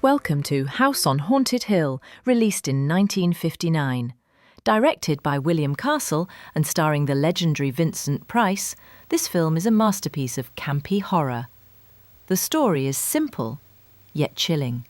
welcome to House on Haunted Hill, released in 1959. Directed by William Castle and starring the legendary Vincent Price, this film is a masterpiece of campy horror. The story is simple, yet chilling.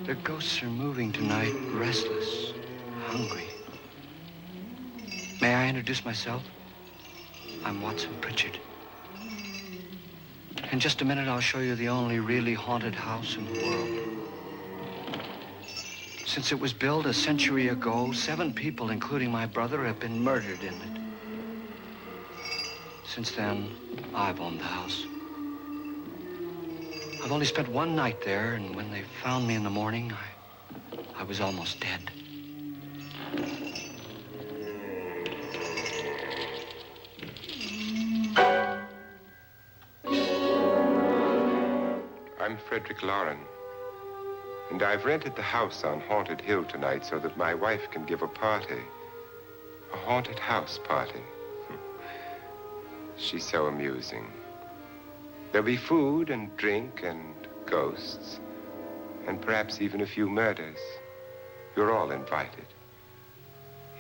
The ghosts are moving tonight, restless, hungry. May I introduce myself? I'm Watson Pritchard. In just a minute, I'll show you the only really haunted house in the world. Since it was built a century ago, 7 people, including my brother, have been murdered in it. Since then, I've owned the house. I've only spent one night there, and when they found me in the morning, I was almost dead. I'm Frederick Loren, and I've rented the house on Haunted Hill tonight so that my wife can give a party. A haunted house party. She's so amusing. There'll be food and drink and ghosts, and perhaps even a few murders. You're all invited.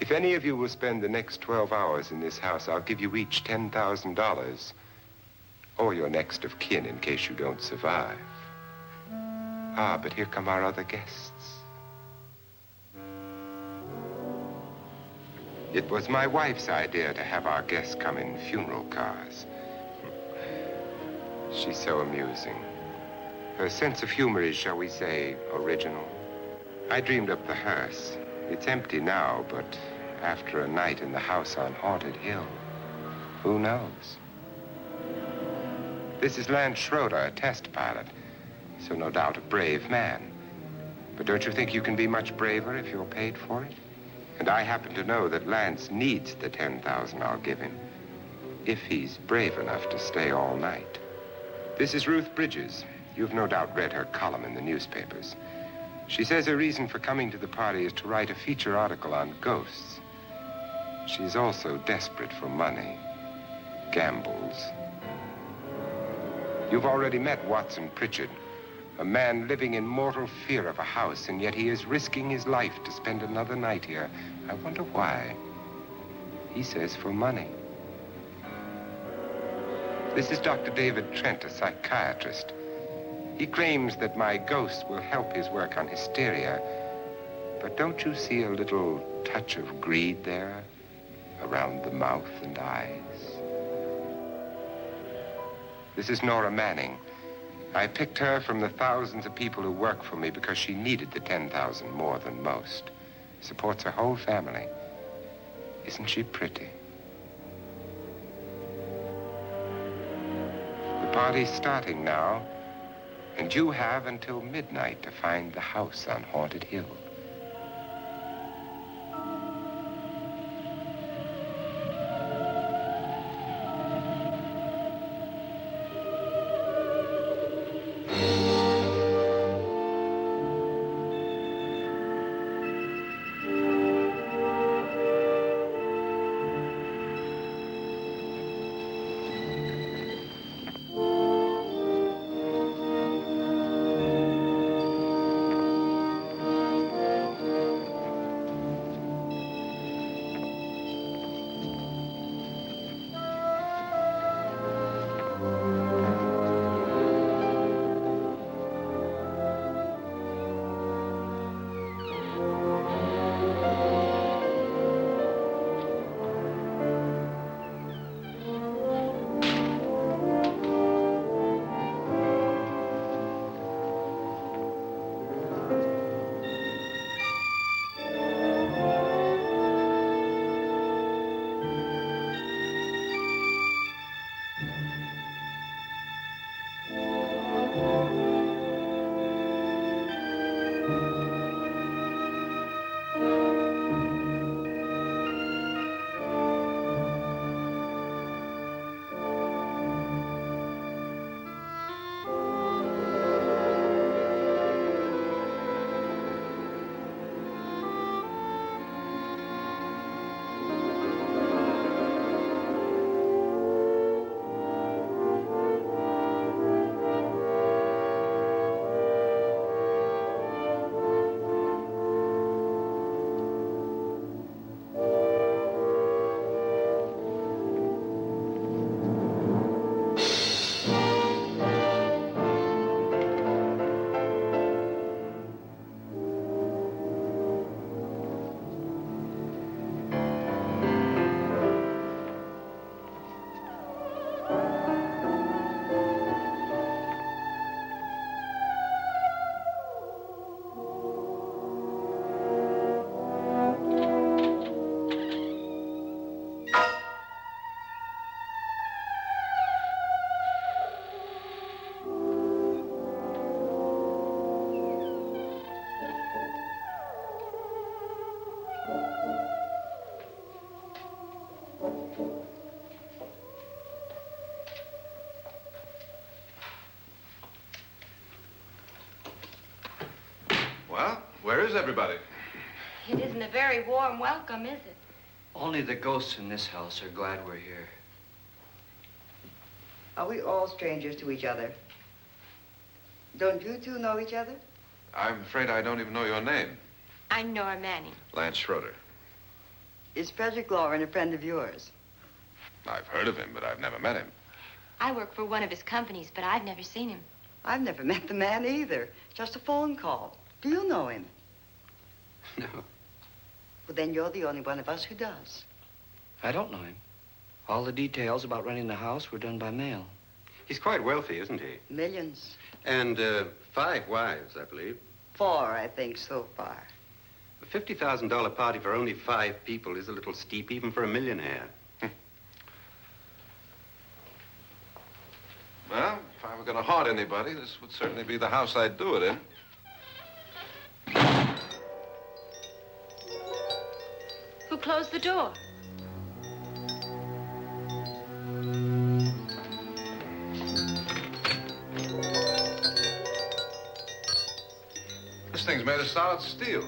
If any of you will spend the next 12 hours in this house, I'll give you each $10,000, or your next of kin in case you don't survive. Ah, but here come our other guests. It was my wife's idea to have our guests come in funeral cars. She's so amusing. Her sense of humor is, shall we say, original. I dreamed up the hearse. It's empty now, but after a night in the house on Haunted Hill, who knows? This is Lance Schroeder, a test pilot, so no doubt a brave man. But don't you think you can be much braver if you're paid for it? And I happen to know that Lance needs the $10,000 I'll give him, if he's brave enough to stay all night. This is Ruth Bridges. You've no doubt read her column in the newspapers. She says her reason for coming to the party is to write a feature article on ghosts. She's also desperate for money, gambles. You've already met Watson Pritchard, a man living in mortal fear of a house, and yet he is risking his life to spend another night here. I wonder why. He says for money. This is Dr. David Trent, a psychiatrist. He claims that my ghost will help his work on hysteria. But don't you see a little touch of greed there around the mouth and eyes? This is Nora Manning. I picked her from the thousands of people who work for me because she needed the $10,000 more than most. Supports her whole family. Isn't she pretty? The party's starting now, and you have until midnight to find the house on Haunted Hill. Well, where is everybody? It isn't a very warm welcome, is it? Only the ghosts in this house are glad we're here. Are we all strangers to each other? Don't you two know each other? I'm afraid I don't even know your name. I'm Nora Manning. Lance Schroeder. Is Frederick Loren a friend of yours? I've heard of him, but I've never met him. I work for one of his companies, but I've never seen him. I've never met the man either. Just a phone call. Do you know him? No, Well, then you're the only one of us who does. I don't know him. All the details about renting the house were done by mail. He's quite wealthy, isn't he? Millions. And 5 wives, I believe. 4, I think, so far. A $50,000 party for only 5 people is a little steep, even for a millionaire. Well, if I were going to haunt anybody, this would certainly be the house I'd do it in. Who closed the door? This thing's made of solid steel.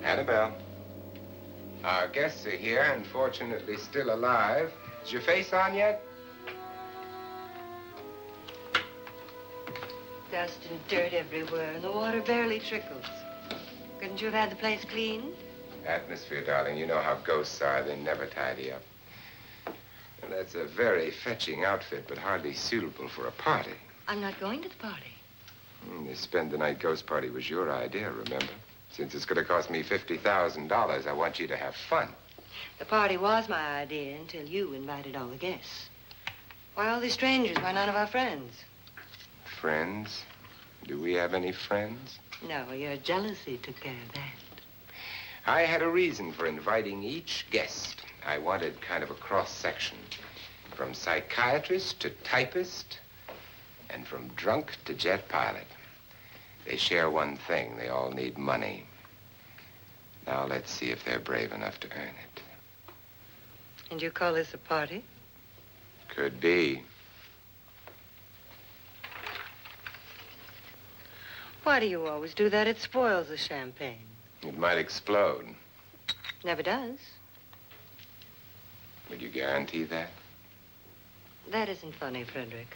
Annabelle. Our guests are here, unfortunately still alive. Is your face on yet? Dust and dirt everywhere, and the water barely trickles. Couldn't you have had the place cleaned? Atmosphere, darling. You know how ghosts are. They never tidy up. And that's a very fetching outfit, but hardly suitable for a party. I'm not going to the party. The spend-the-night ghost party was your idea, remember? Since it's going to cost me $50,000, I want you to have fun. The party was my idea until you invited all the guests. Why all these strangers? Why none of our friends? Friends? Do we have any friends? No, your jealousy took care of that. I had a reason for inviting each guest. I wanted kind of a cross-section. From psychiatrist to typist, and from drunk to jet pilot. They share one thing. They all need money. Now let's see if they're brave enough to earn it. And you call this a party? Could be. Why do you always do that? It spoils the champagne. It might explode. Never does. Would you guarantee that? That isn't funny, Frederick.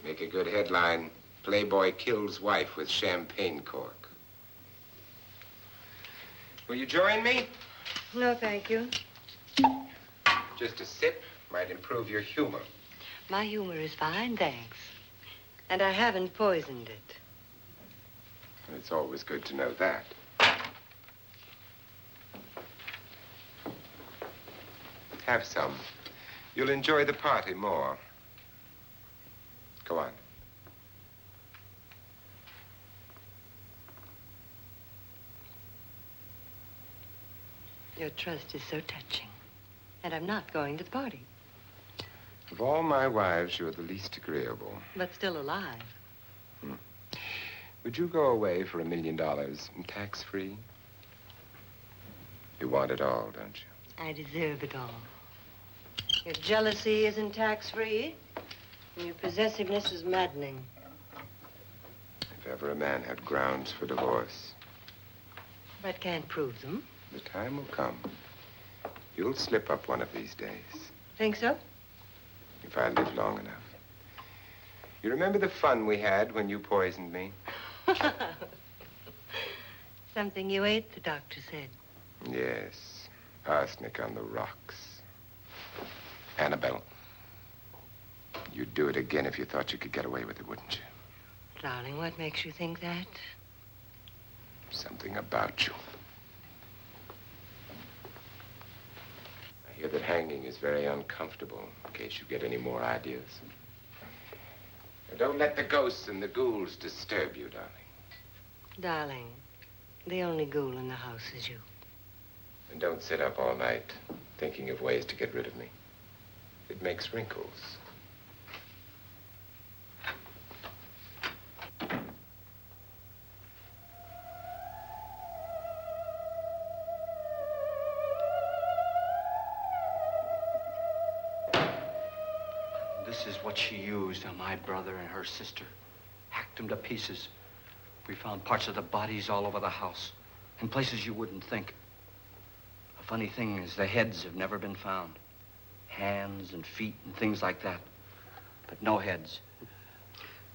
Make a good headline. Playboy kills wife with champagne cork. Will you join me? No, thank you. Just a sip might improve your humor. My humor is fine, thanks. And I haven't poisoned it. It's always good to know that. Have some. You'll enjoy the party more. Go on. Your trust is so touching. And I'm not going to the party. Of all my wives, you're the least agreeable. But still alive. Would you go away for $1 million and tax-free? You want it all, don't you? I deserve it all. Your jealousy isn't tax-free, and your possessiveness is maddening. If ever a man had grounds for divorce, But can't prove them. the time will come. You'll slip up one of these days, Think so? if I live long enough. You remember the fun we had when you poisoned me? Something you ate, the doctor said. Yes, arsenic on the rocks. Annabelle, you'd do it again if you thought you could get away with it, wouldn't you? Darling, what makes you think that? Something about you. I hear that hanging is very uncomfortable, in case you get any more ideas. Now, don't let the ghosts and the ghouls disturb you, darling. Darling, The only ghoul in the house is you. And don't sit up all night thinking of ways to get rid of me. It makes wrinkles. This is what she used on my brother and her sister. Hacked them to pieces. We found parts of the bodies all over the house, in places you wouldn't think. The funny thing is the heads have never been found. Hands and feet and things like that. But no heads.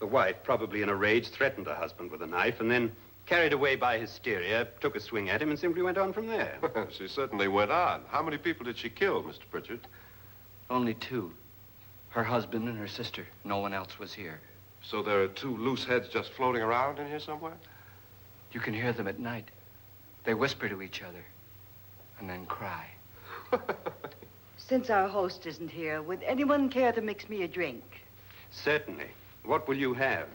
The wife, probably in a rage, threatened her husband with a knife and then, carried away by hysteria, took a swing at him and simply went on from there. She certainly went on. How many people did she kill, Mr. Pritchard? Only two. Her husband and her sister. No one else was here. So there are two loose heads just floating around in here somewhere? You can hear them at night. They whisper to each other and then cry. Since our host isn't here, would anyone care to mix me a drink? Certainly. What will you have?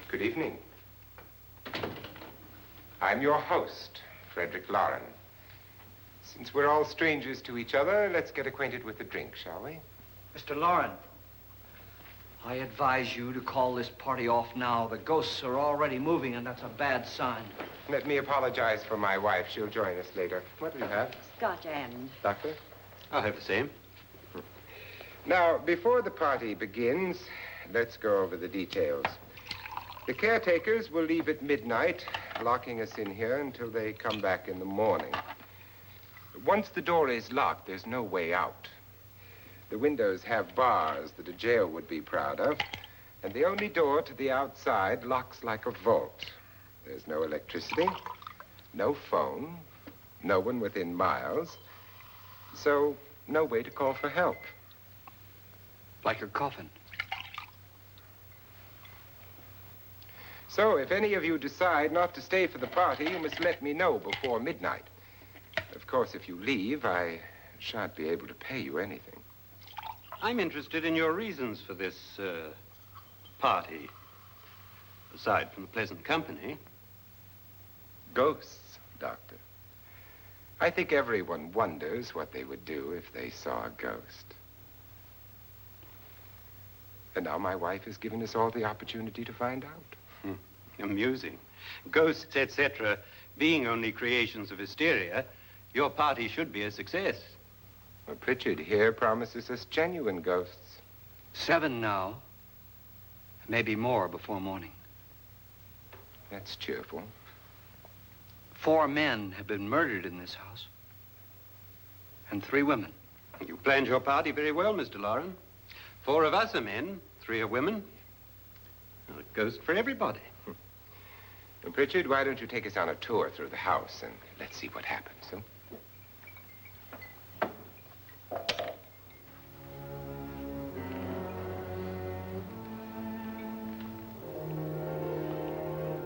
Good evening. I'm your host, Frederick Loren. Since we're all strangers to each other, let's get acquainted with the drink, shall we? Mr. Loren, I advise you to call this party off now. The ghosts are already moving, and that's a bad sign. Let me apologize for my wife. She'll join us later. What do you have? Scotch and. Doctor? I'll have the same. Now, before the party begins, let's go over the details. The caretakers will leave at midnight, locking us in here until they come back in the morning. Once the door is locked, there's no way out. The windows have bars that a jail would be proud of, and the only door to the outside locks like a vault. There's no electricity, no phone, no one within miles, so no way to call for help. Like a coffin. So if any of you decide not to stay for the party, you must let me know before midnight. Of course, if you leave, I shan't be able to pay you anything. I'm interested in your reasons for this, party. Aside from the pleasant company. Ghosts, Doctor. I think everyone wonders what they would do if they saw a ghost. And now my wife has given us all the opportunity to find out. Amusing. Ghosts, etc., being only creations of hysteria, your party should be a success. Well, Pritchard here promises us genuine ghosts. 7 now. Maybe more before morning. That's cheerful. 4 men have been murdered in this house. And 3 women. You planned your party very well, Mr. Loren. 4 of us are men, 3 are women. Well, a ghost for everybody. Well, Pritchard, why don't you take us on a tour through the house and let's see what happens, huh?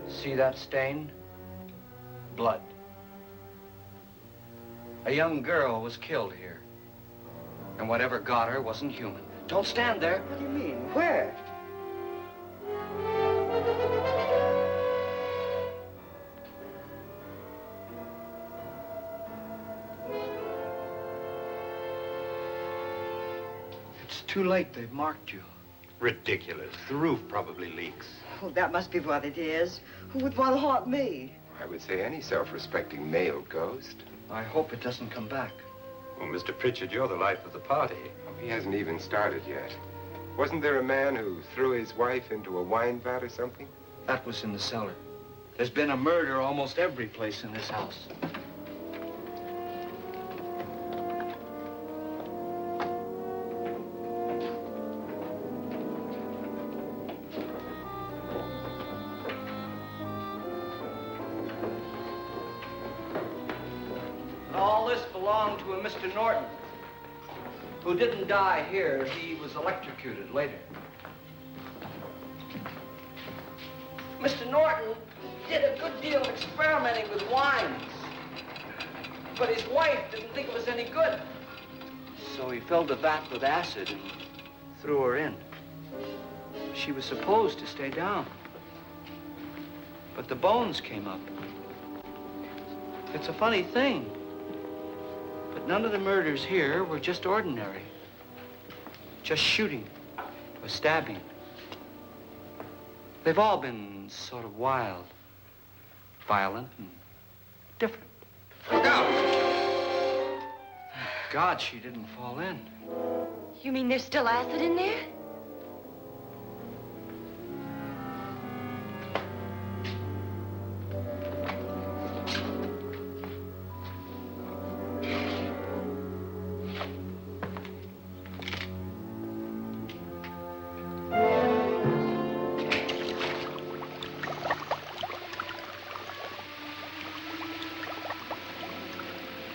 See that stain? Blood. A young girl was killed here. And whatever got her wasn't human. Don't stand there. What do you mean? Where? It's too late. They've marked you. Ridiculous. The roof probably leaks. Oh, that must be what it is. Who would want to haunt me? I would say any self-respecting male ghost. I hope it doesn't come back. Well, Mr. Pritchard, you're the life of the party. Oh, he hasn't even started yet. Wasn't there a man who threw his wife into a wine vat or something? That was in the cellar. There's been a murder almost every place in this house. All this belonged to a Mr. Norton, who didn't die here. He was electrocuted later. Mr. Norton did a good deal of experimenting with wines, but his wife didn't think it was any good. So he filled the vat with acid and threw her in. She was supposed to stay down. but the bones came up. It's a funny thing, but none of the murders here were just ordinary. Just shooting or stabbing. They've all been sort of wild, violent, and different. Look out! God, she didn't fall in. You mean there's still acid in there?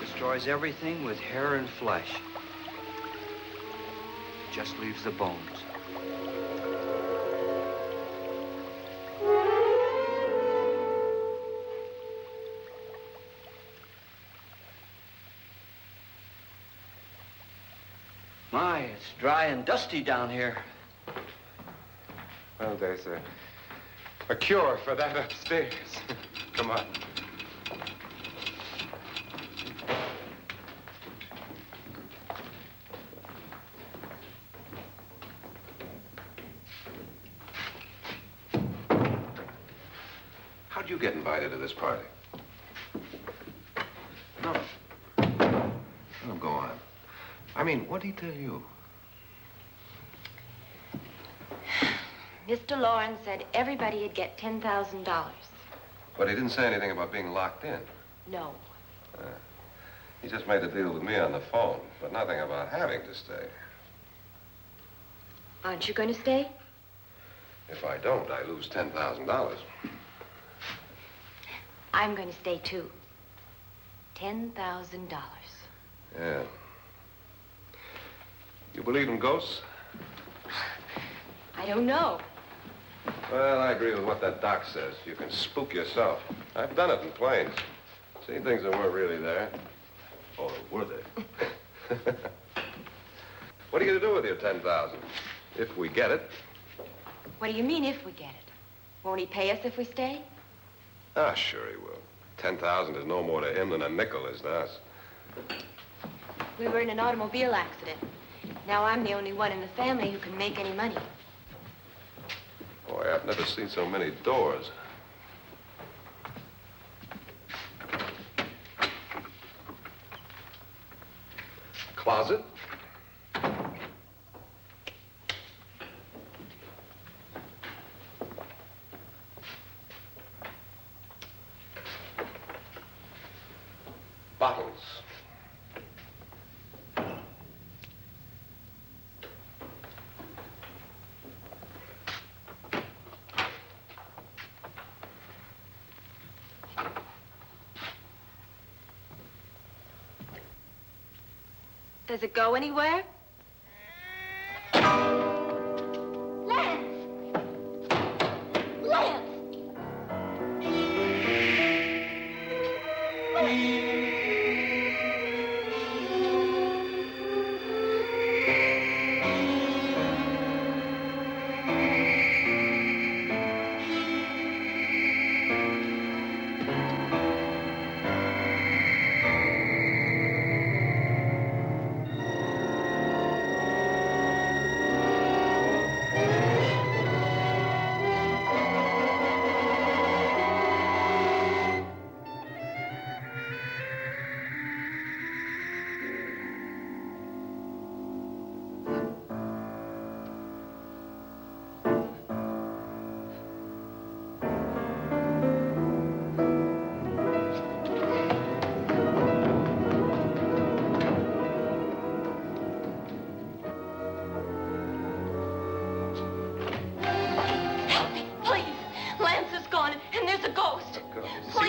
Destroys everything with hair and flesh. Just leaves the bones. My, it's dry and dusty down here. Well, there's a cure for that upstairs. Come on. How'd you get invited to this party? No. Oh, go on. I mean, what'd he tell you? Mr. Loren said everybody'd get $10,000. But he didn't say anything about being locked in. No. He just made a deal with me on the phone, but nothing about having to stay. Aren't you going to stay? If I don't, I lose $10,000. I'm going to stay, too. $10,000. Yeah. You believe in ghosts? I don't know. Well, I agree with what that doc says. You can spook yourself. I've done it in planes. Seen things that weren't really there. Or were they? What are you going to do with your $10,000? If we get it. What do you mean, if we get it? Won't he pay us if we stay? Ah, sure he will. 10,000 is no more to him than a nickel is to us. We were in an automobile accident. Now I'm the only one in the family who can make any money. Boy, I've never seen so many doors. Closet? Bottles. Does it go anywhere? Lance! Lance!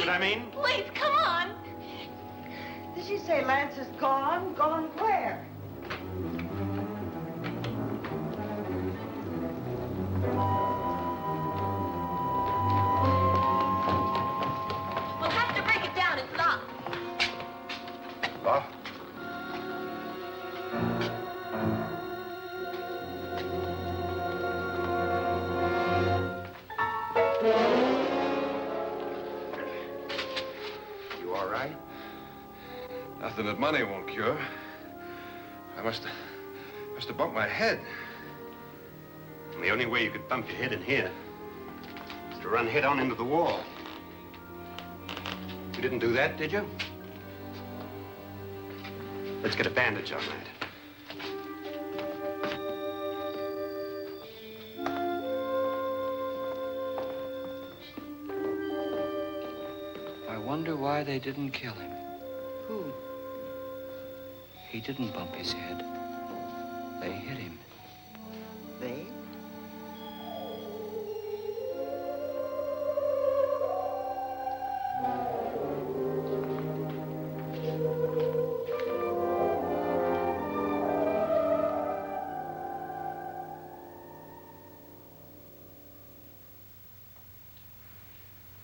I mean? Please, come on. Did she say Lance is gone? Gone where? We'll have to break it down. It's locked. Locked? nothing that money won't cure. I must have bumped my head. And the only way you could bump your head in here is to run head on into the wall. You didn't do that, did you? Let's get a bandage on that. I wonder why they didn't kill him. Who? He didn't bump his head. They hit him. They?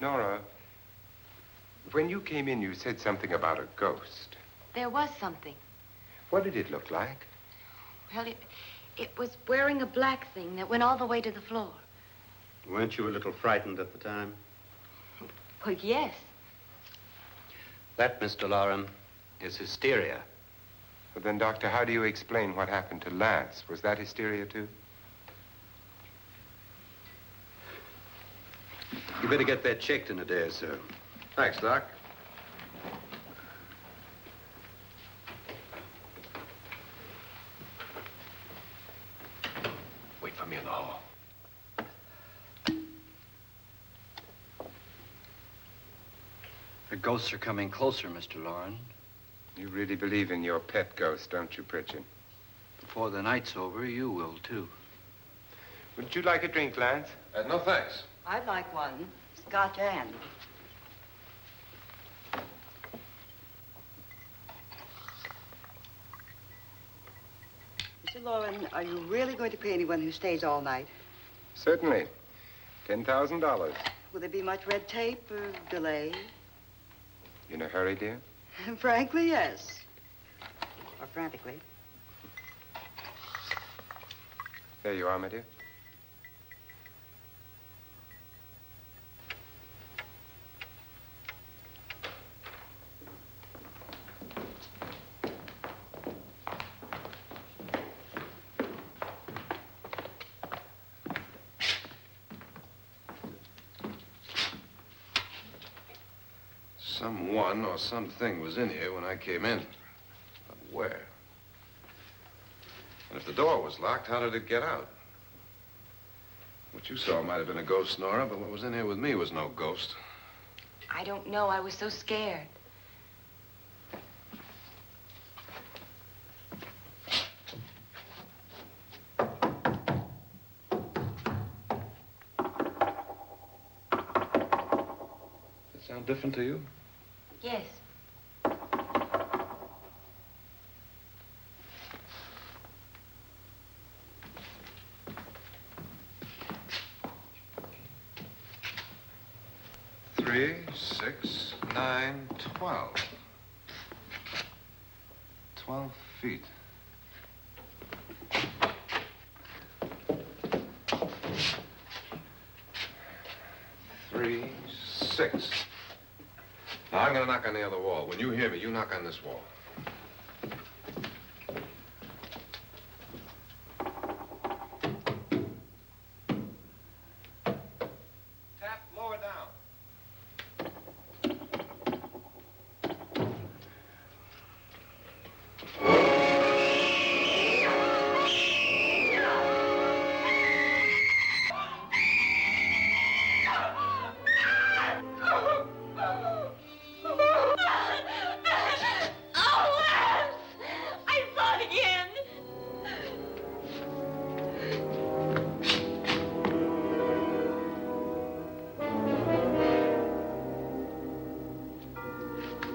Nora, when you came in, you said something about a ghost. There was something. What did it look like? Well, it was wearing a black thing that went all the way to the floor. Weren't you a little frightened at the time? Well, yes. That, Mr. Loren, is hysteria. Well, then, Doctor, how do you explain what happened to Lance? Was that hysteria, too? You better get that checked in a day or so. Thanks, Doc. Wait for me in the hall. The ghosts are coming closer, Mr. Loren. You really believe in your pet ghost, don't you, Pritchard? Before the night's over, you will, too. Would you like a drink, Lance? No, thanks. I'd like one. Scotch and. Mr. Loren, are you really going to pay anyone who stays all night? Certainly. $10,000. Will there be much red tape or delay? In a hurry, dear? Frankly, yes. Or frantically. There you are, my dear. Someone or something was in here when I came in. But where? And if the door was locked, how did it get out? What you saw might have been a ghost, Nora, but what was in here with me was no ghost. I don't know. I was so scared. Does it sound different to you? Yes. Three, 6, 9, 12. 12 feet. Three, 6. Now, I'm gonna knock on the other wall. When you hear me, you knock on this wall. Tap lower down.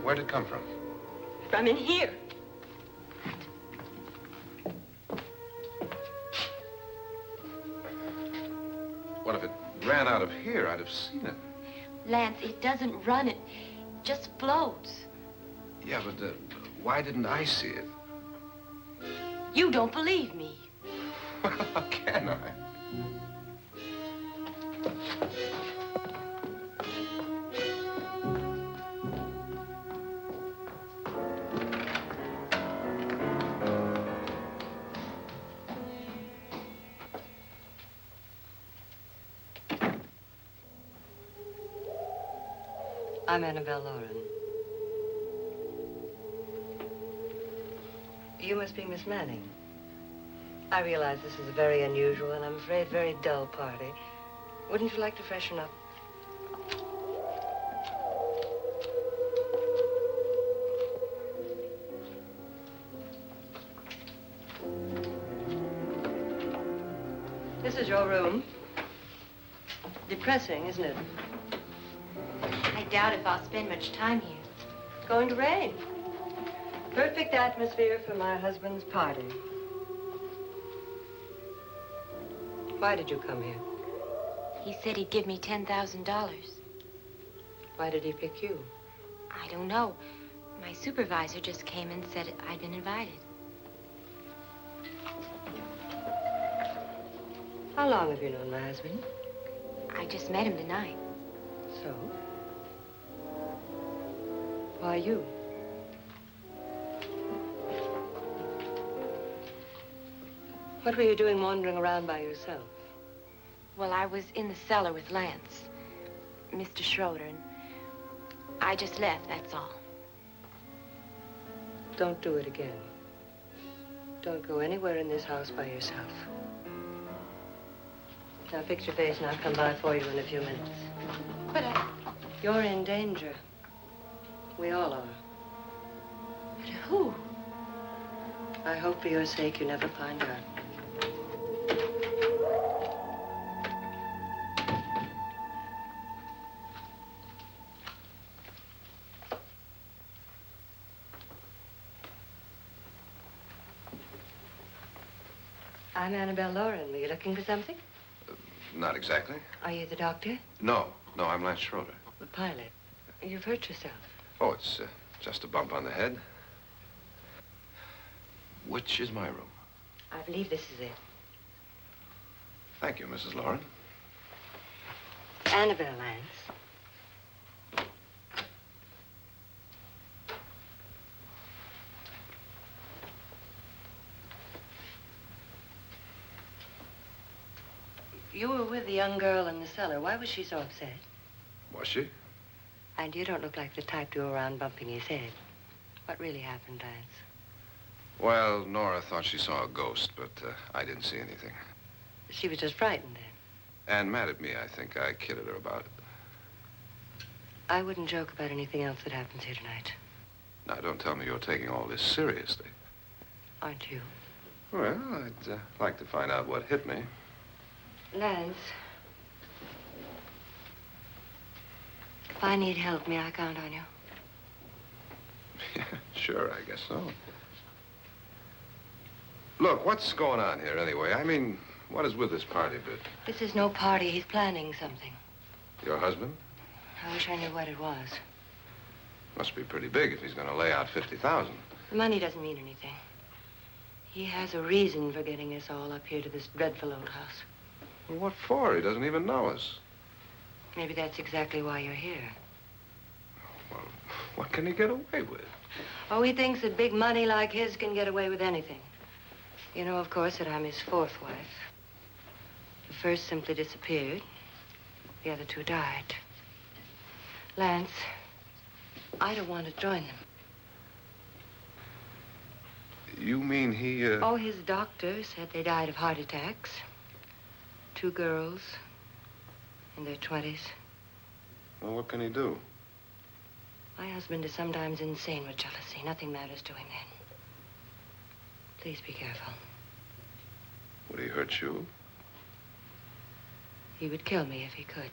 Where'd it come from? From in here. What if it ran out of here? I'd have seen it. Lance, it doesn't run. It just floats. Yeah, but why didn't I see it? You don't believe me. Well, how can I? I'm Annabelle Loren. You must be Miss Manning. I realize this is a very unusual and I'm afraid very dull party. Wouldn't you like to freshen up? This is your room. Depressing, isn't it? I doubt if I'll spend much time here. It's going to rain. Perfect atmosphere for my husband's party. Why did you come here? He said he'd give me $10,000. Why did he pick you? I don't know. My supervisor just came and said I'd been invited. How long have you known my husband? I just met him tonight. So? Why you? What were you doing wandering around by yourself? Well, I was in the cellar with Lance, Mr. Schroeder, and I just left, that's all. Don't do it again. Don't go anywhere in this house by yourself. Now fix your face and I'll come by for you in a few minutes. But You're in danger. We all are. But who? I hope for your sake you never find out. I'm Annabelle Loren. Were you looking for something? Not exactly. Are you the doctor? No, I'm Lance Schroeder. The pilot. You've hurt yourself. Oh, it's just a bump on the head. Which is my room? I believe this is it. Thank you, Mrs. Loren. Annabelle, Lance. You were with the young girl in the cellar. Why was she so upset? Was she? And you don't look like the type to go around bumping his head. What really happened, Lance? Well, Nora thought she saw a ghost, but I didn't see anything. She was just frightened then. And mad at me, I think. I kidded her about it. I wouldn't joke about anything else that happens here tonight. Now, don't tell me you're taking all this seriously. Aren't you? Well, I'd like to find out what hit me. Lance. If I need help, may I count on you? Yeah, sure, I guess so. Look, what's going on here anyway? I mean, what is with this party bit? This is no party. He's planning something. Your husband? I wish I knew what it was. Must be pretty big if he's going to lay out 50,000. The money doesn't mean anything. He has a reason for getting us all up here to this dreadful old house. Well, what for? He doesn't even know us. Maybe that's exactly why you're here. Well, what can he get away with? Oh, he thinks that big money like his can get away with anything. You know, of course, that I'm his fourth wife. The first simply disappeared. The other two died. Lance, I don't want to join them. You mean he, Oh, his doctor said they died of heart attacks. 2 girls in their 20s. Well, what can he do? My husband is sometimes insane with jealousy. Nothing matters to him then. Please be careful. Would he hurt you? He would kill me if he could.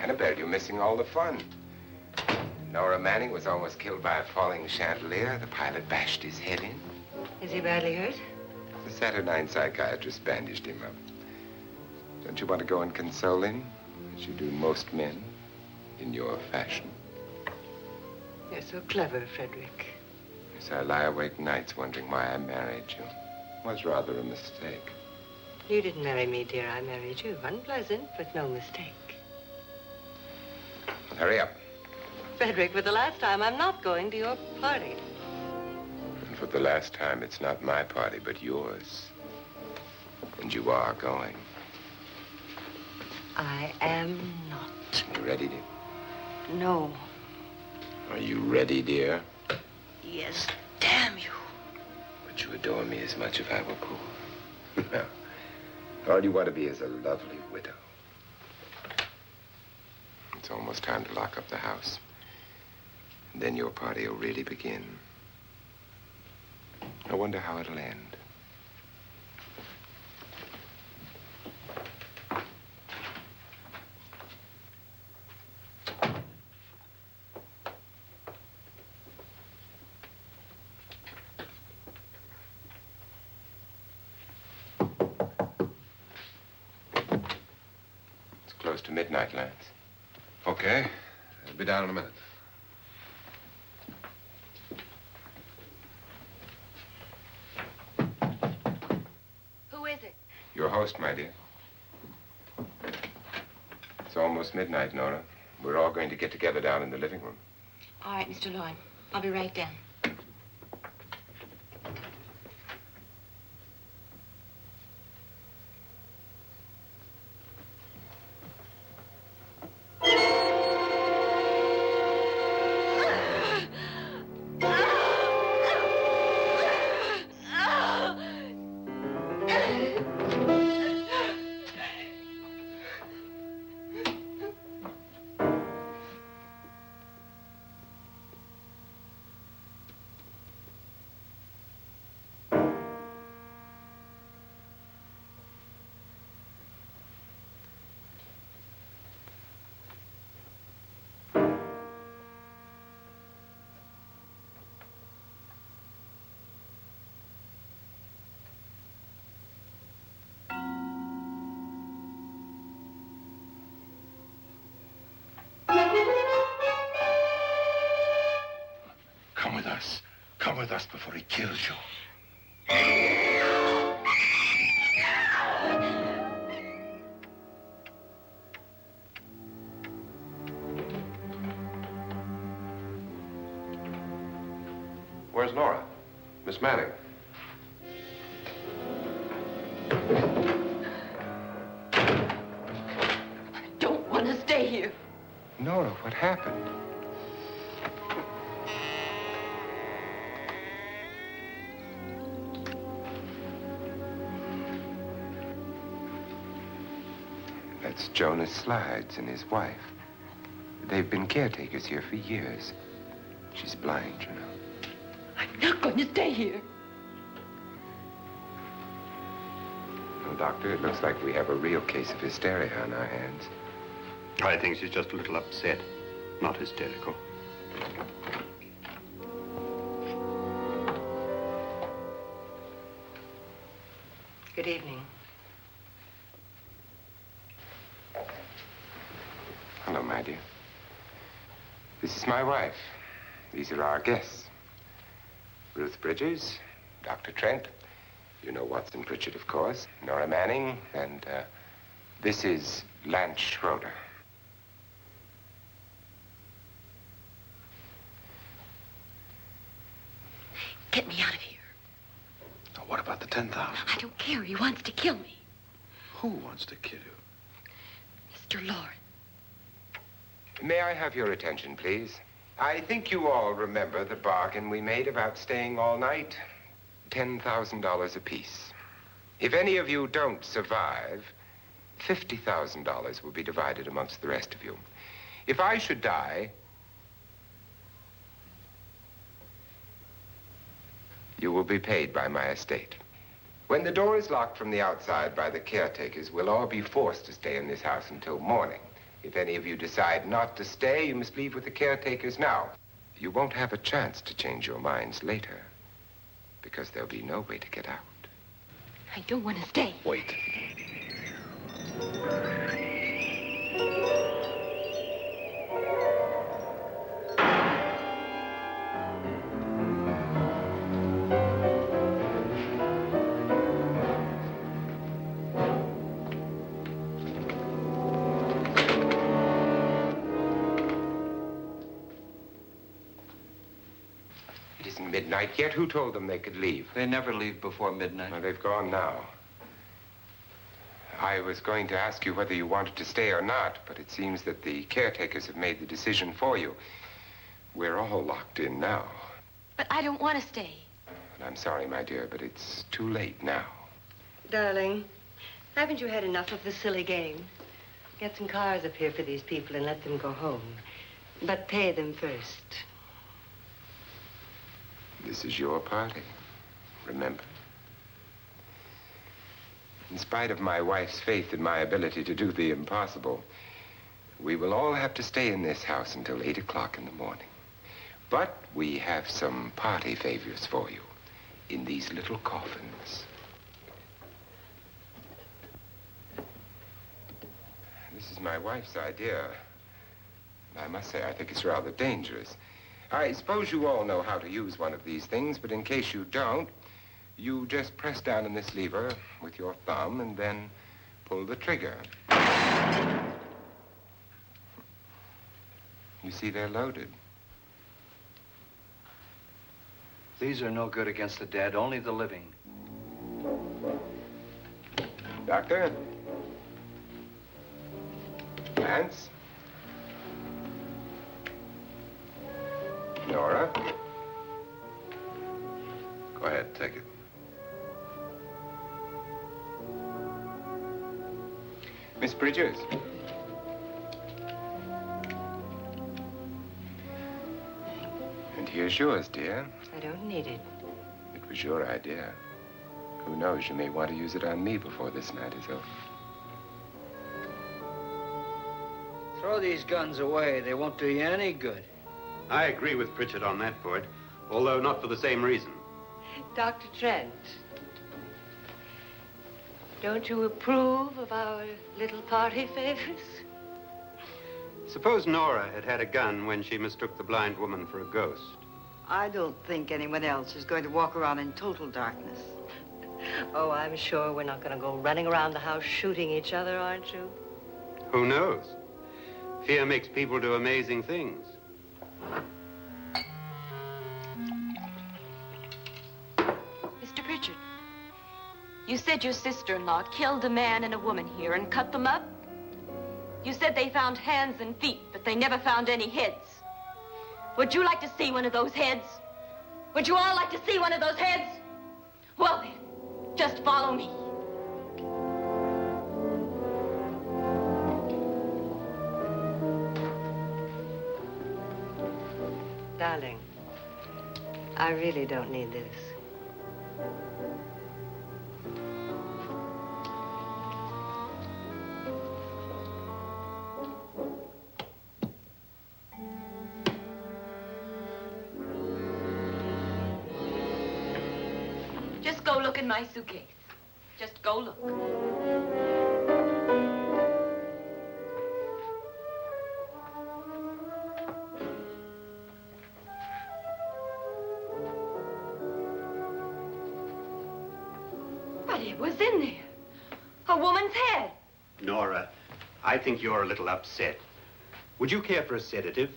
Annabelle, you're missing all the fun. Nora Manning was almost killed by a falling chandelier. The pilot bashed his head in. Is he badly hurt? The Saturnine psychiatrist bandaged him up. Don't you want to go and console him, as you do most men, in your fashion? You're so clever, Frederick. Yes, I lie awake nights wondering why I married you. It was rather a mistake. You didn't marry me, dear. I married you. Unpleasant, but no mistake. Hurry up. Frederick, for the last time, I'm not going to your party. And for the last time, it's not my party, but yours. And you are going. I am not. You ready, dear? No. Are you ready, dear? Yes, damn you. But you adore me as much if I were poor. No. All you want to be is a lovely widow. It's almost time to lock up the house. And then your party will really begin. I wonder how it'll end. It's close to midnight, Lance. Okay. I'll be down in a minute. Who is it? Your host, my dear. It's almost midnight, Nora. We're all going to get together down in the living room. All right, Mr. Loren. I'll be right down. Come with us. Come with us before he kills you. Where's Nora? Miss Manning. I don't want to stay here. Nora, what happened? That's Jonas Slides and his wife. They've been caretakers here for years. She's blind, you know. I'm not going to stay here. No, Doctor, it looks like we have a real case of hysteria on our hands. I think she's just a little upset, not hysterical. Good evening. Hello, my dear. This is my wife. These are our guests. Ruth Bridges, Dr. Trent. You know Watson Pritchard, of course. Nora Manning, and this is Lance Schroeder. Get me out of here. Now, what about the 10,000? I don't care. He wants to kill me. Who wants to kill you? Mr. Loren. May I have your attention, please? I think you all remember the bargain we made about staying all night. $10,000 apiece. If any of you don't survive, $50,000 will be divided amongst the rest of you. If I should die, you will be paid by my estate. When the door is locked from the outside by the caretakers, we'll all be forced to stay in this house until morning. If any of you decide not to stay, you must leave with the caretakers now. You won't have a chance to change your minds later, because there'll be no way to get out. I don't want to stay. Wait. It isn't midnight yet. Who told them they could leave? They never leave before midnight. Well, they've gone now. I was going to ask you whether you wanted to stay or not, but it seems that the caretakers have made the decision for you. We're all locked in now. But I don't want to stay. And I'm sorry, my dear, but it's too late now. Darling, haven't you had enough of the silly game? Get some cars up here for these people and let them go home. But pay them first. This is your party, remember? In spite of my wife's faith in my ability to do the impossible, we will all have to stay in this house until 8 o'clock in the morning. But we have some party favors for you in these little coffins. This is my wife's idea. I must say, I think it's rather dangerous. I suppose you all know how to use one of these things, but in case you don't, you just press down on this lever with your thumb and then pull the trigger. You see, they're loaded. These are no good against the dead, only the living. Doctor? Lance? Nora? Go ahead, take it. Miss Bridges? And here's yours, dear. I don't need it. It was your idea. Who knows, you may want to use it on me before this night is over. Throw these guns away. They won't do you any good. I agree with Pritchard on that point, although not for the same reason. Dr. Trent, don't you approve of our little party favors? Suppose Nora had had a gun when she mistook the blind woman for a ghost. I don't think anyone else is going to walk around in total darkness. Oh, I'm sure we're not going to go running around the house shooting each other, aren't you? Who knows? Fear makes people do amazing things. Mr. Pritchard, you said your sister-in-law killed a man and a woman here and cut them up? You said they found hands and feet, but they never found any heads. Would you like to see one of those heads? Would you all like to see one of those heads? Well then, just follow me. Darling, I really don't need this. Just go look in my suitcase. Just go look. But it was in there. A woman's head. Nora, I think you're a little upset. Would you care for a sedative?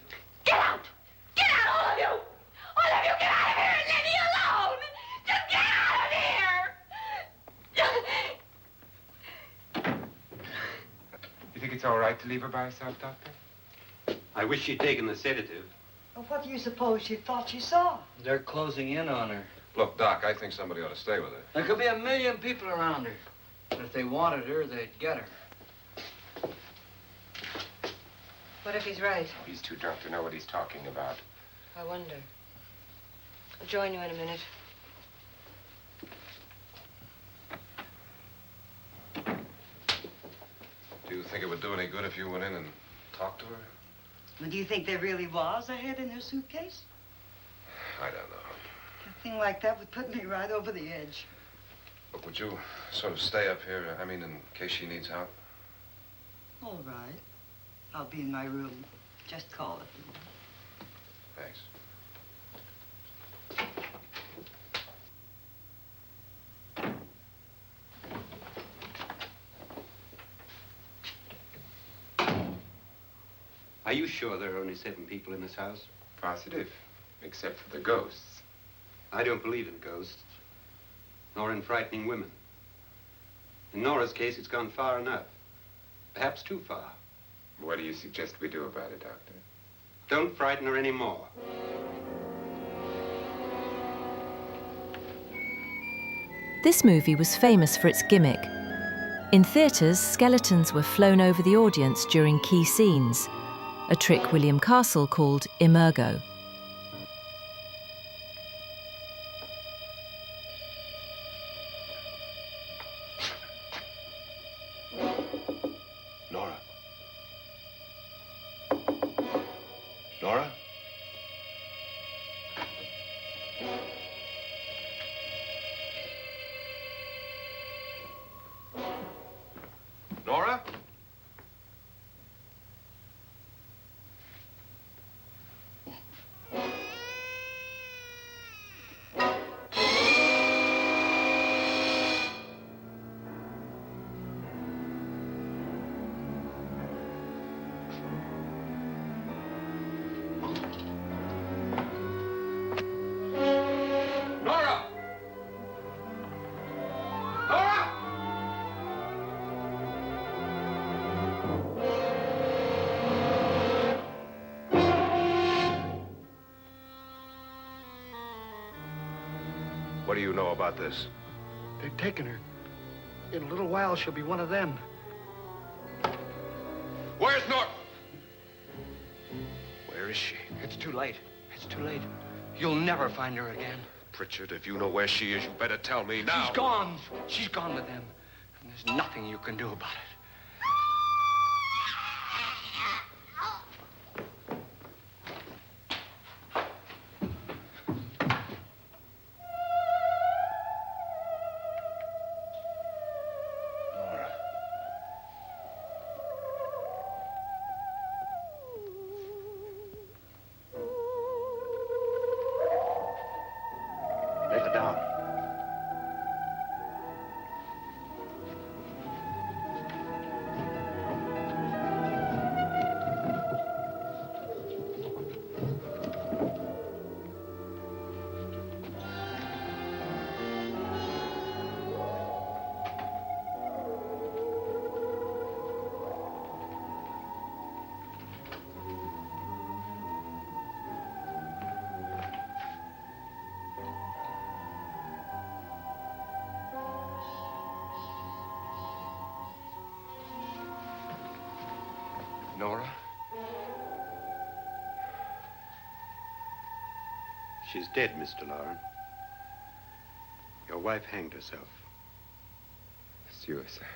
Get out! Get out, all of you! All of you, get out of here and leave me alone! Just get out of here! You think it's all right to leave her by herself, Doctor? I wish she'd taken the sedative. Well, what do you suppose she thought she saw? They're closing in on her. Look, Doc, I think somebody ought to stay with her. There could be 1,000,000 people around her. But if they wanted her, they'd get her. What if he's right? He's too drunk to know what he's talking about. I wonder. I'll join you in a minute. Do you think it would do any good if you went in and talked to her? Well, do you think there really was a head in her suitcase? I don't know. A thing like that would put me right over the edge. Look, would you sort of stay up here, I mean, in case she needs help? All right. I'll be in my room. Just call it. Thanks. Are you sure there are only 7 people in this house? Positive, except for the ghosts. I don't believe in ghosts, nor in frightening women. In Nora's case, it's gone far enough. Perhaps too far. What do you suggest we do about it, Doctor? Don't frighten her anymore. This movie was famous for its gimmick. In theatres, skeletons were flown over the audience during key scenes, a trick William Castle called Emergo. Nora? Nora? Nora? Nora! Nora! What do you know about this? They've taken her. In a little while, she'll be one of them. Where's Nora? Where is she? It's too late. It's too late. You'll never find her again. Pritchard, if you know where she is, you better tell me now. She's gone. She's gone with them. And there's nothing you can do about it. Nora. Lay her down. Nora? She's dead, Mr. Loren. Your wife hanged herself. Suicide.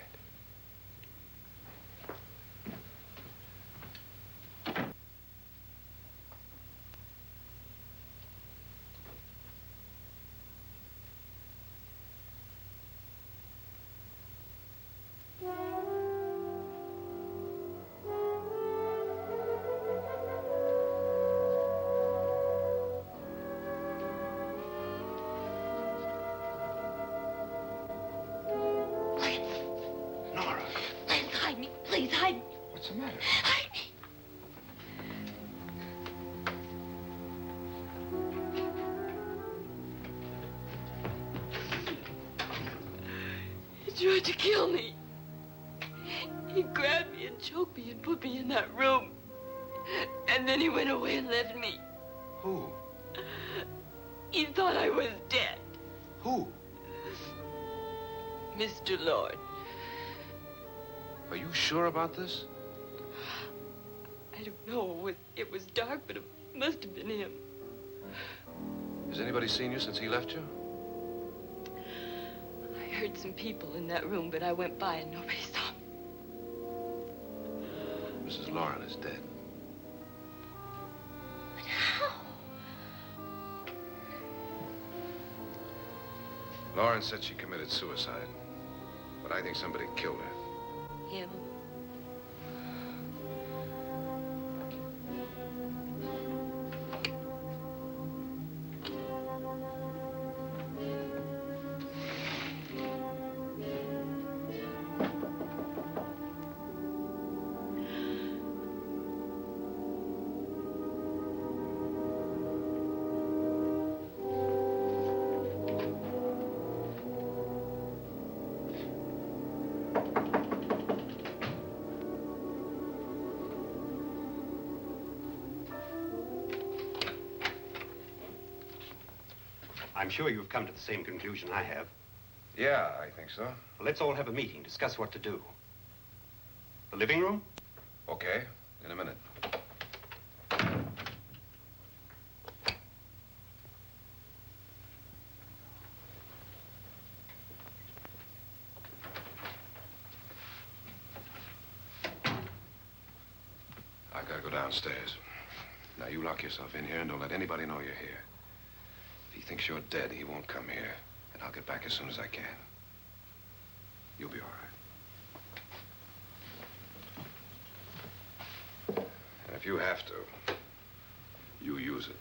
Nora. Please hide me. Please hide me. What's the matter? Hide me. He tried to kill me. He grabbed me and choked me and put me in that room. And then he went away and left me. Who? He thought I was dead. Who? Mr. Lord. Are you sure about this? I don't know. It was dark, but it must have been him. Has anybody seen you since he left you? I heard some people in that room, but I went by and nobody saw me. Mrs. Loren is dead. But how? Loren said she committed suicide, but I think somebody killed her. Him? I'm sure you've come to the same conclusion I have. Yeah, I think so. Well, let's all have a meeting, discuss what to do. The living room? Okay, in a minute. I gotta go downstairs. Now, you lock yourself in here and don't let anybody know you're here. If he thinks you're dead, he won't come here. And I'll get back as soon as I can. You'll be all right. And if you have to, you use it.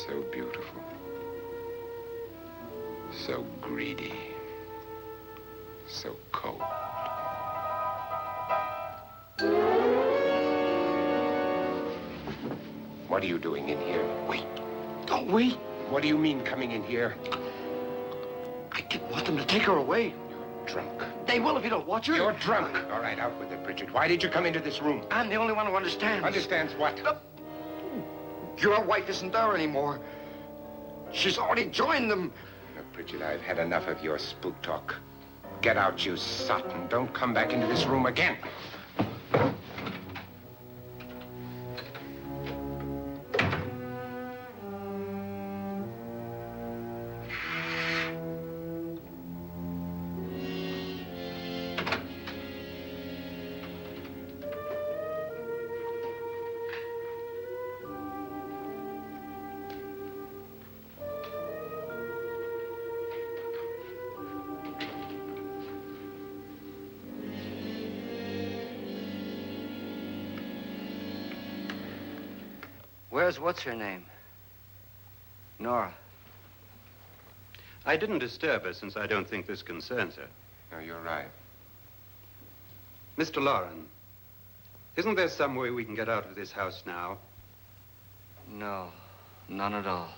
So beautiful. So greedy. So cold. What are you doing in here? Wait. Don't wait. What do you mean coming in here? I didn't want them to take her away. You're drunk. They will if you don't watch her. You're drunk. All right, out with it, Bridget. Why did you come into this room? I'm the only one who understands. Understands what? Your wife isn't there anymore. She's already joined them. Look, Bridget, I've had enough of your spook talk. Get out, you sot, and don't come back into this room again. Where's what's-her-name? Nora. I didn't disturb her since I don't think this concerns her. No, you're right. Mr. Loren, isn't there some way we can get out of this house now? No, none at all.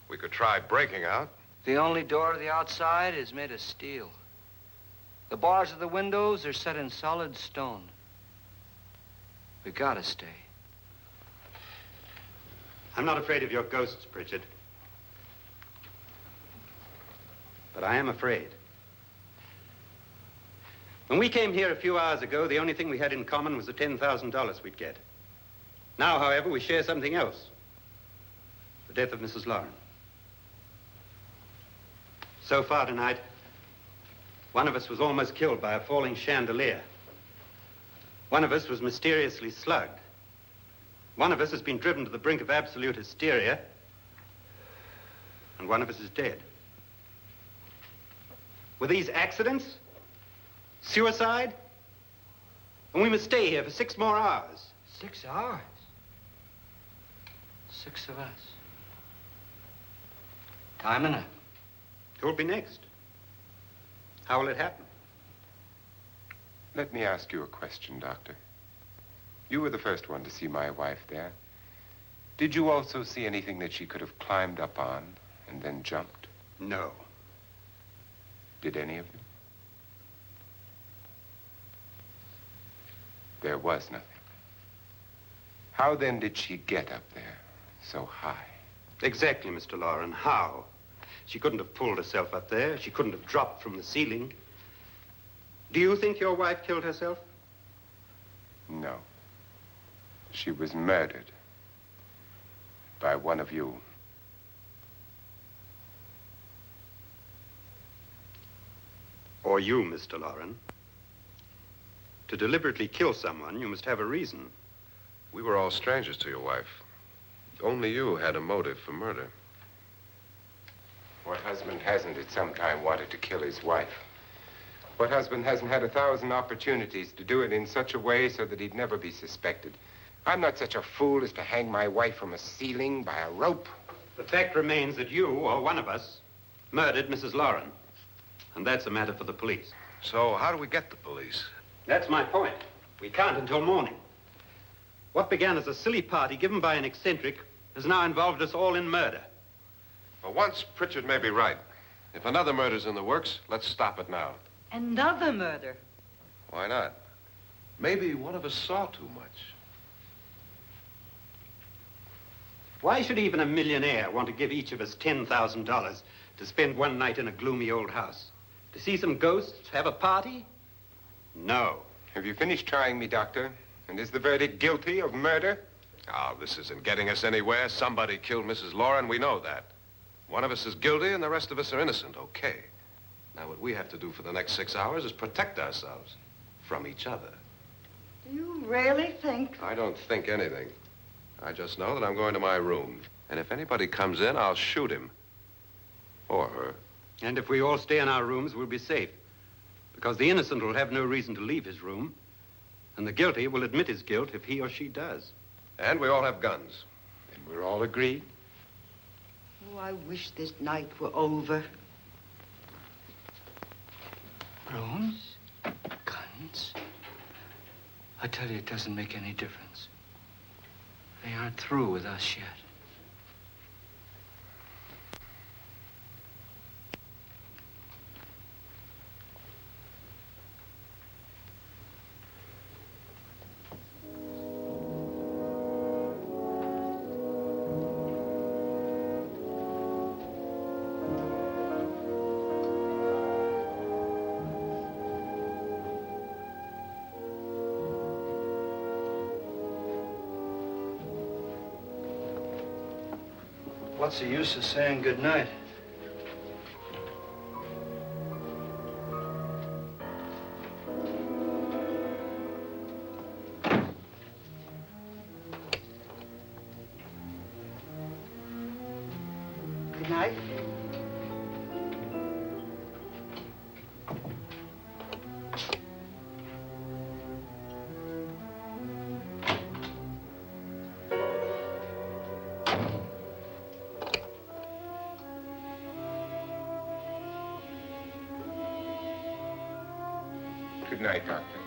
We could try breaking out. The only door to the outside is made of steel. The bars of the windows are set in solid stone. We gotta stay. I'm not afraid of your ghosts, Bridget. But I am afraid. When we came here a few hours ago, the only thing we had in common was the $10,000 we'd get. Now, however, we share something else. The death of Mrs. Loren. So far tonight, one of us was almost killed by a falling chandelier. One of us was mysteriously slugged. One of us has been driven to the brink of absolute hysteria, and one of us is dead. Were these accidents? Suicide? And we must stay here for 6 more hours. 6 hours? 6 of us. Time enough. Who will be next? How will it happen? Let me ask you a question, Doctor. You were the first one to see my wife there. Did you also see anything that she could have climbed up on and then jumped? No. Did any of you? There was nothing. How then did she get up there so high? Exactly, Mr. Loren. How? She couldn't have pulled herself up there. She couldn't have dropped from the ceiling. Do you think your wife killed herself? No. She was murdered by one of you. Or you, Mr. Loren. To deliberately kill someone, you must have a reason. We were all strangers to your wife. Only you had a motive for murder. What husband hasn't at some time wanted to kill his wife? What husband hasn't had 1,000 opportunities to do it in such a way so that he'd never be suspected? I'm not such a fool as to hang my wife from a ceiling by a rope. The fact remains that you, or one of us, murdered Mrs. Loren. And that's a matter for the police. So how do we get the police? That's my point. We can't until morning. What began as a silly party given by an eccentric has now involved us all in murder. For once, Pritchard may be right. If another murder's in the works, let's stop it now. Another murder. Why not? Maybe one of us saw too much. Why should even a millionaire want to give each of us $10,000 to spend one night in a gloomy old house? To see some ghosts, have a party? No. Have you finished trying me, Doctor? And is the verdict guilty of murder? Oh, this isn't getting us anywhere. Somebody killed Mrs. Loren, we know that. One of us is guilty and the rest of us are innocent, okay. Now, what we have to do for the next 6 hours is protect ourselves from each other. Do you really think? I don't think anything. I just know that I'm going to my room. And if anybody comes in, I'll shoot him. Or her. And if we all stay in our rooms, we'll be safe. Because the innocent will have no reason to leave his room. And the guilty will admit his guilt if he or she does. And we all have guns. And we're all agreed? Oh, I wish this night were over. Rooms? Guns? I tell you, it doesn't make any difference. They aren't through with us yet. What's the use of saying goodnight? Good night. Good night, Doctor.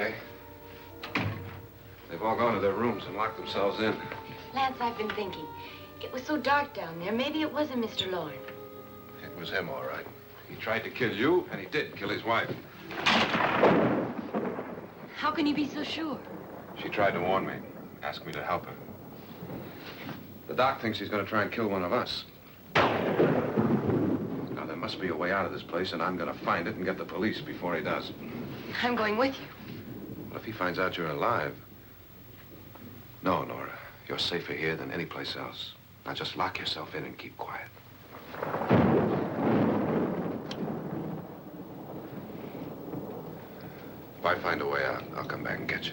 okay? They've all gone to their rooms and locked themselves in. Lance, I've been thinking. It was so dark down there. Maybe it wasn't Mr. Loren. It was him, all right. He tried to kill you, and he did kill his wife. How can you be so sure? She tried to warn me, ask me to help her. The doc thinks he's going to try and kill one of us. Now, there must be a way out of this place, and I'm going to find it and get the police before he does. I'm going with you. What if he finds out you're alive? No, Nora. You're safer here than any place else. Now, just lock yourself in and keep quiet. If I find a way out, I'll come back and get you.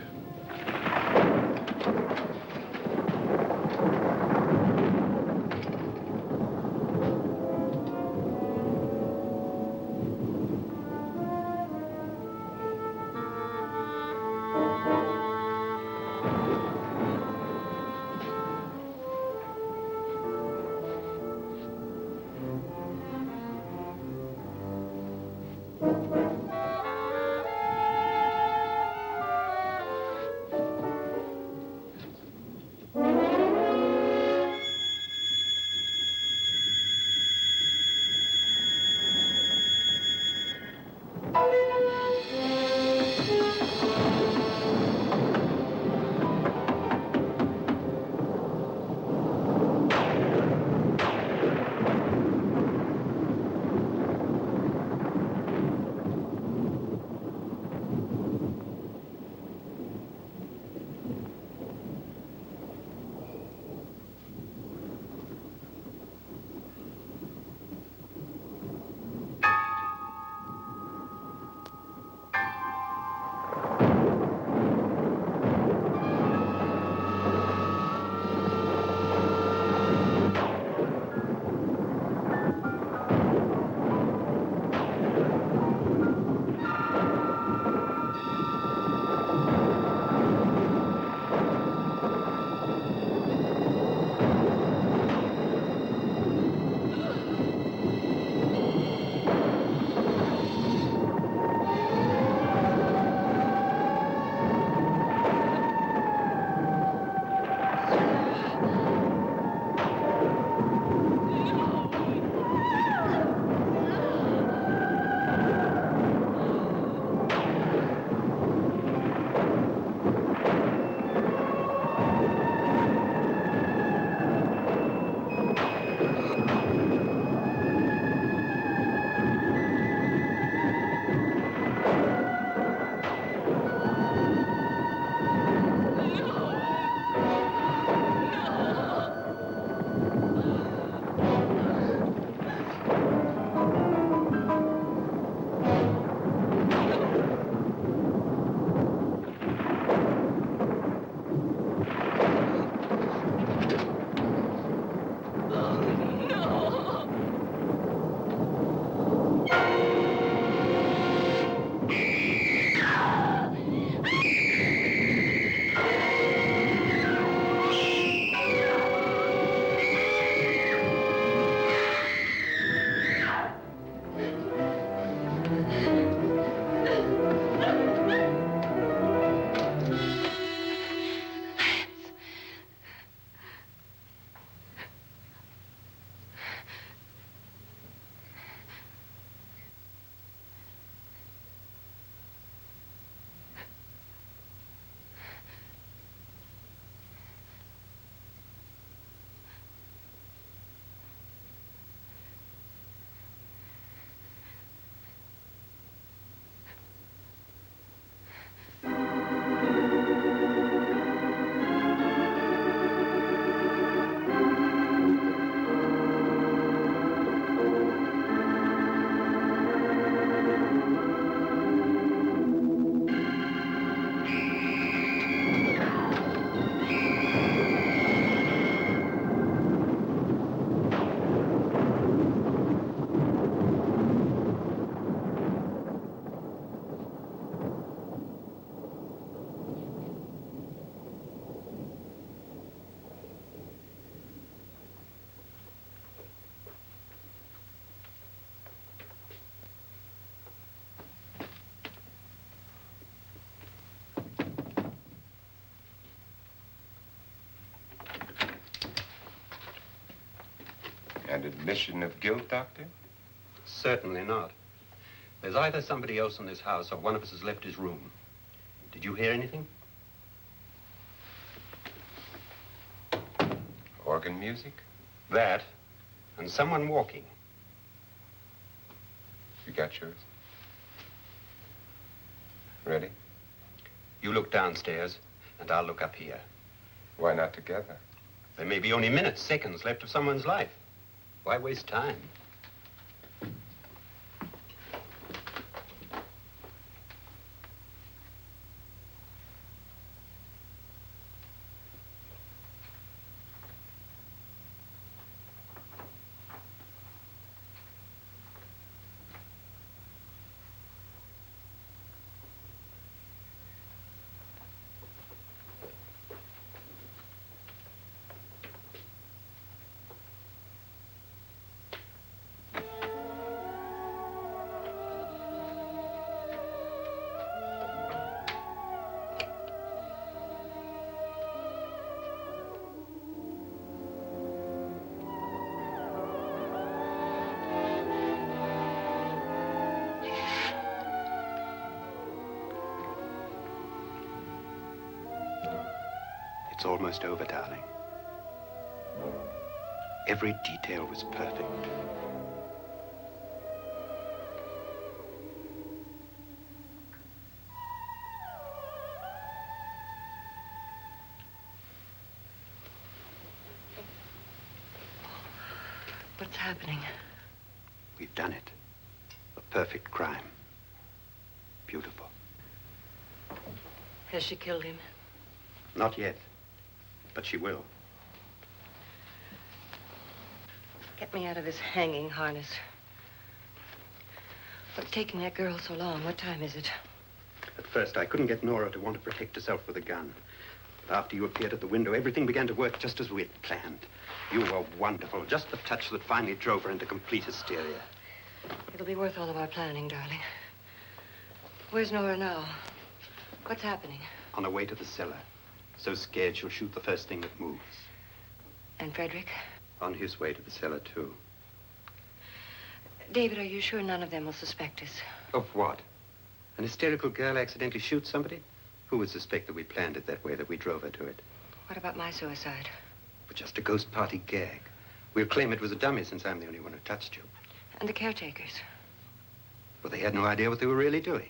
Admission of guilt, Doctor? Certainly not. There's either somebody else in this house or one of us has left his room. Did you hear anything? Organ music? That, and someone walking. You got yours? Ready? You look downstairs, and I'll look up here. Why not together? There may be only minutes, seconds left of someone's life. Why waste time? It's almost over, darling. Every detail was perfect. What's happening? We've done it. A perfect crime. Beautiful. Has she killed him? Not yet, but she will. Get me out of this hanging harness. What's taking that girl so long? What time is it? At first, I couldn't get Nora to want to protect herself with a gun. But after you appeared at the window, everything began to work just as we had planned. You were wonderful. Just the touch that finally drove her into complete hysteria. It'll be worth all of our planning, darling. Where's Nora now? What's happening? On her way to the cellar. So scared she'll shoot the first thing that moves. And Frederick? On his way to the cellar, too. David, are you sure none of them will suspect us? Of what? An hysterical girl accidentally shoots somebody? Who would suspect that we planned it that way, that we drove her to it? What about my suicide? But just a ghost party gag. We'll claim it was a dummy since I'm the only one who touched you. And the caretakers? Well, they had no idea what they were really doing.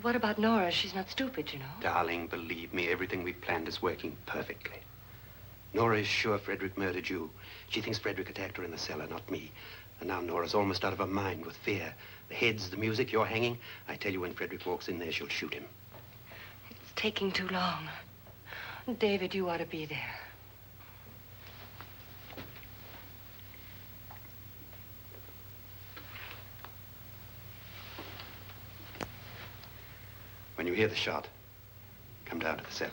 What about Nora? She's not stupid, you know. Darling, believe me, everything we planned is working perfectly. Nora is sure Frederick murdered you. She thinks Frederick attacked her in the cellar, not me. And now Nora's almost out of her mind with fear. The heads, the music, you're hanging. I tell you, when Frederick walks in there, she'll shoot him. It's taking too long. David, you ought to be there. When you hear the shot, come down to the cellar.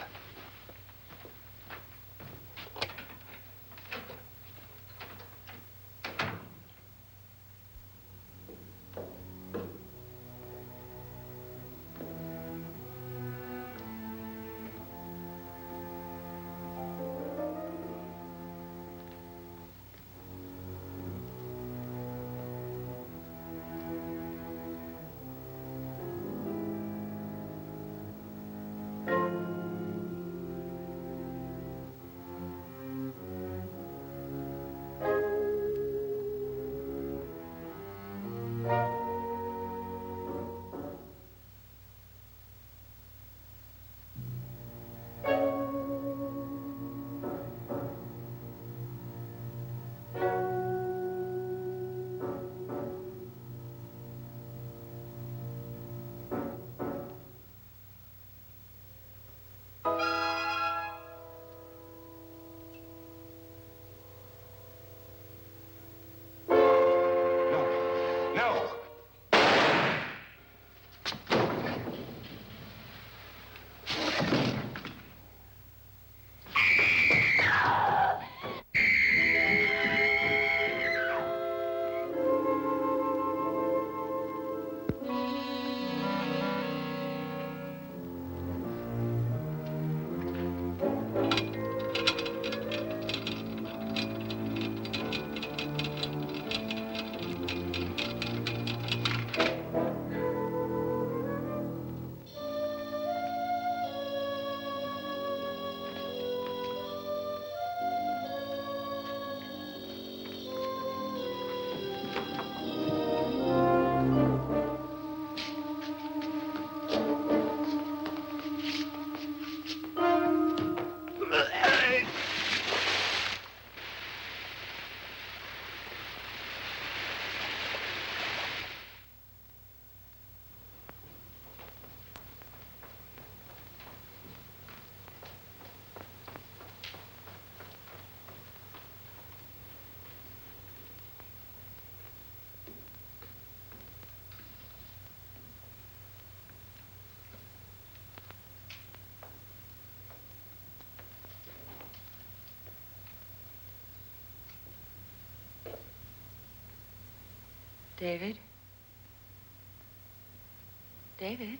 David? David?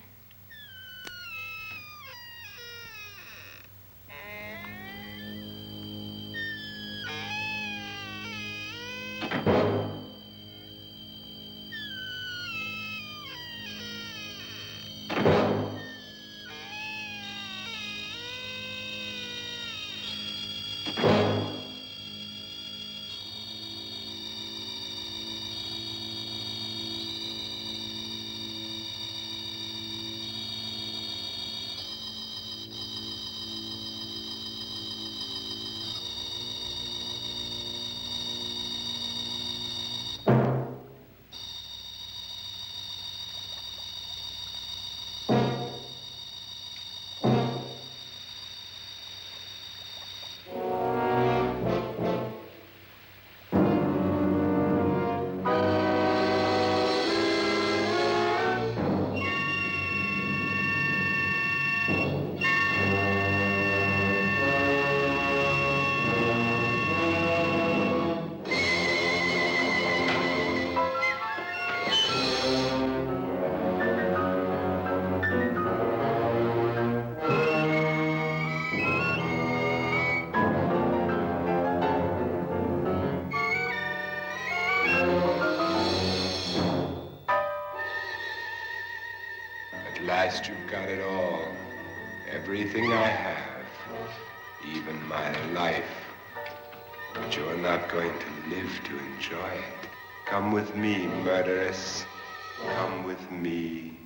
At last you've got it all. Everything I have. Even my life. But you're not going to live to enjoy it. Come with me, murderess. Come with me.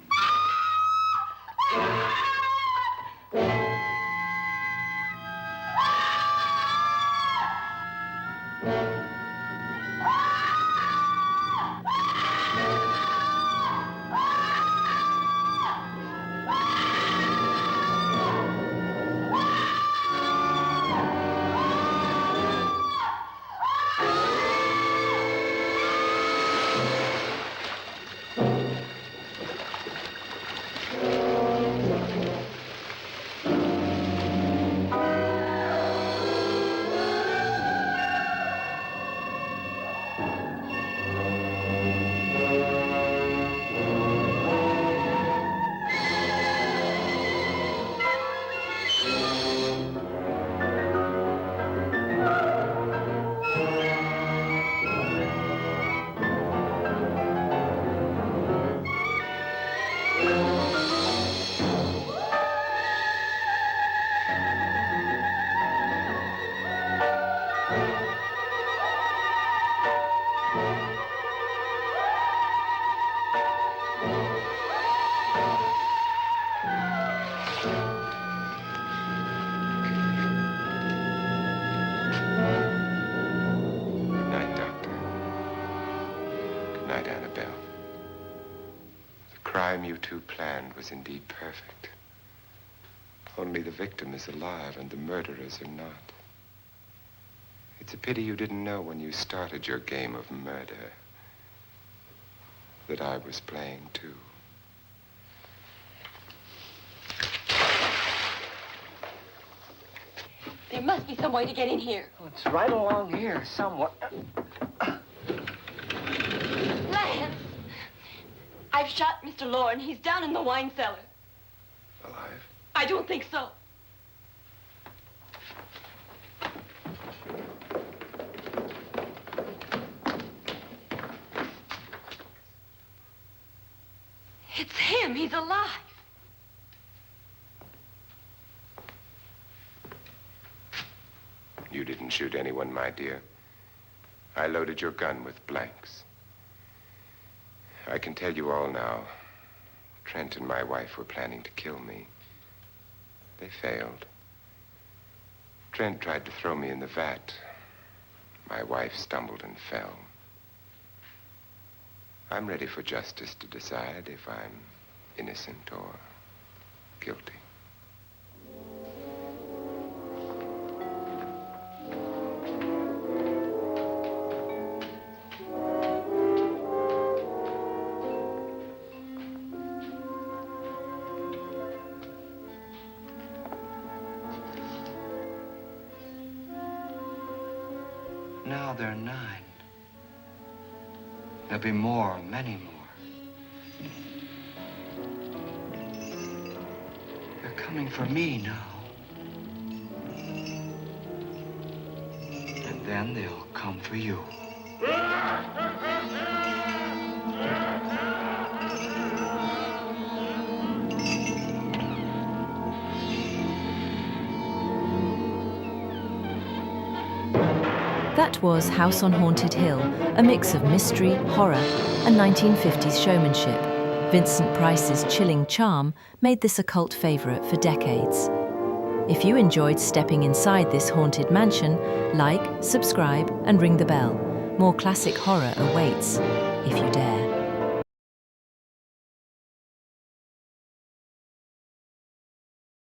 You two planned was indeed perfect. Only the victim is alive and the murderers are not. It's a pity you didn't know when you started your game of murder that I was playing too. There must be some way to get in here. Oh, it's right along here somewhere. Lance! I've shot Mr. Loren. He's down in the wine cellar. Alive? I don't think so. It's him. He's alive. You didn't shoot anyone, my dear. I loaded your gun with blanks. I can tell you all now. Trent and my wife were planning to kill me. They failed. Trent tried to throw me in the vat. My wife stumbled and fell. I'm ready for justice to decide if I'm innocent or guilty. Now they're 9. There'll be more, many more. They're coming for me now. And then they'll come for you. That was House on Haunted Hill, a mix of mystery, horror, and 1950s showmanship. Vincent Price's chilling charm made this a cult favourite for decades. If you enjoyed stepping inside this haunted mansion, like, subscribe, and ring the bell. More classic horror awaits, if you dare.